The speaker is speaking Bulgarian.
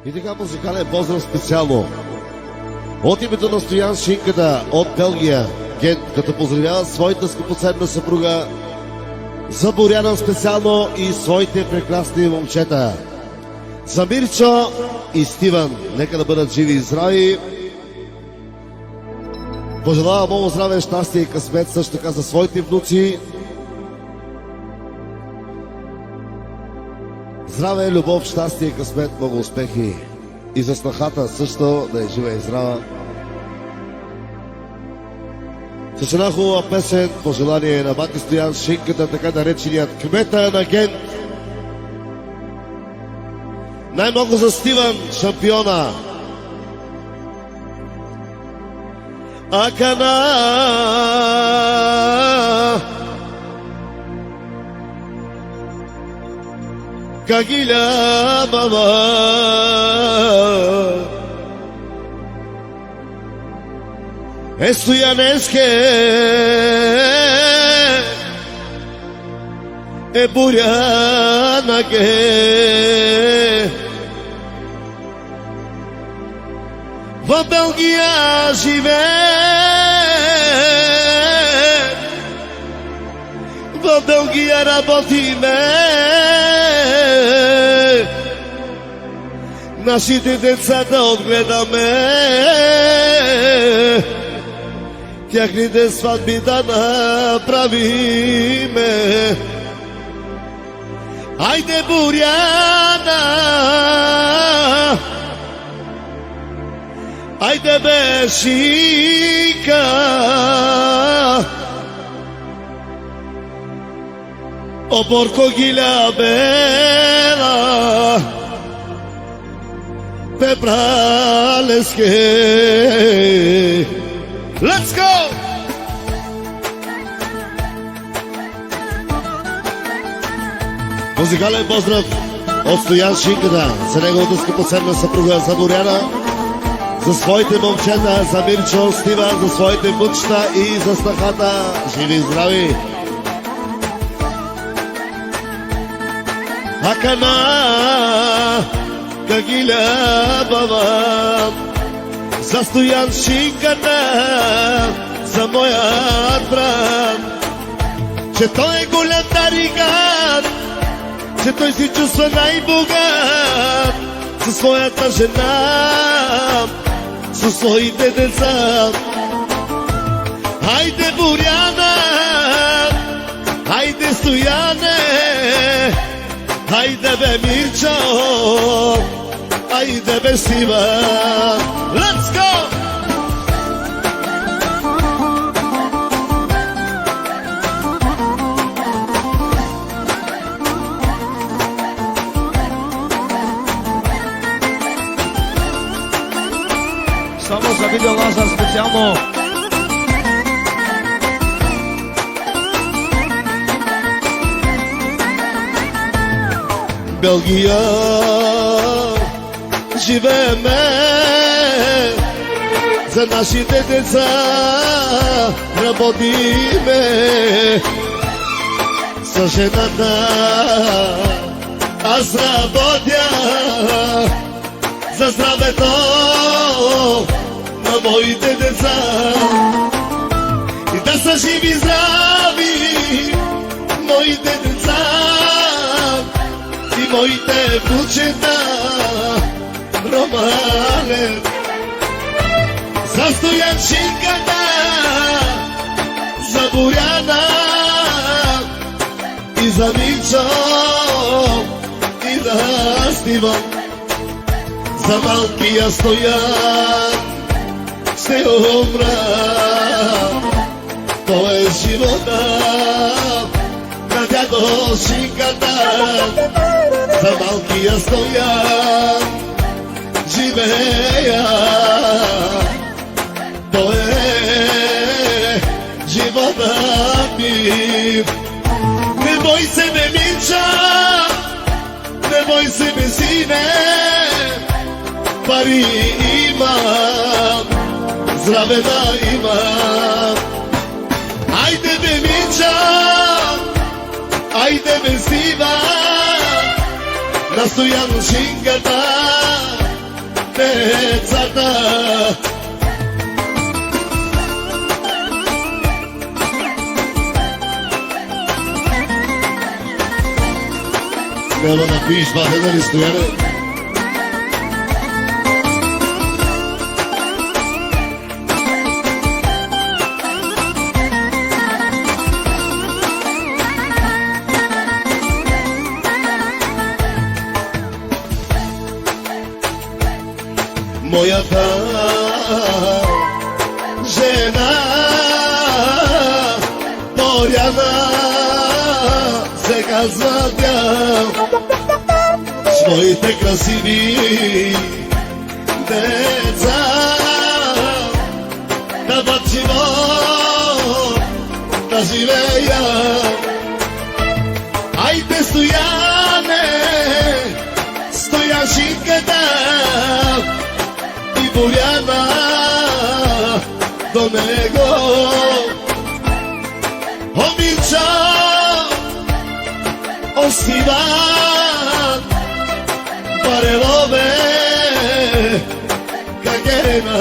И така музикален поздрав специално от името на Стоян Шинката от Белгия, Гент, като поздравява своята скъпоценна съпруга за Боряна специално и своите прекрасни момчета. За Мирчо и Стивън, нека да бъдат живи и здрави. Пожелава много здраве, щастие и късмет също така за своите внуци. Здраве, любов, щастие и късмет, много успехи. И за снахата също да е жива и здрава. С една хубава песен, пожелание на бати Стоян Шинката, така нареченият кмета на Гент. Най-много за Стивън, шампиона. Акана Кагиля мама Стоянеске Бурянаге в Белгия живее, в Белгия работиме, нашите деца да отгледаме, тяхните сватби да направиме. Айде, Боряна, айде бе, Шинка, оборко гиля бела, бе пралеске. Let's go! Музикален поздрав от Стоян Шинката за неговата скъпоценна съпруга за Боряна, за своите момчета, за Мирчо, Стива, за своите внучета и за снахата. Живи и здрави! Акана Кагиля баба, за Стоян Шинката, за моят брат, че той е голям тарикат, че той си чувства най-богат със своята жена, със своите деца. Хайде, Боряна, хайде, Стояне, хайде бе, Мирчо, хайде бе, Стива. Let's go! Само за Видео Лазар специално. Белгия живееме, за нашите деца работиме, с жената аз работя за здравето на моите деца и да са живи здрави моите деца и моите внучета. Романе за Стоян Шинката, за Боряна и за Мирчо и за Стивън, за малкия Стоян ще умра. То е живота на дядо Шинката, за малкия Стоян живея. То е живота ми. Не бой се, бе, Мирчо, не бой се, бе, сине, пари имам, здраве да имам. Айде, бе, Мирчо, айде, бе, Стива, на Стоян Шинката, Трябва да пиеш ваде, нали, Стояне? Моята жена Боряна се казва тя, своите красиви деца дават живот да живея. Айде, Стояне, Стояншинката и Боряна до него. Обича Остиван Парелове Кагерена.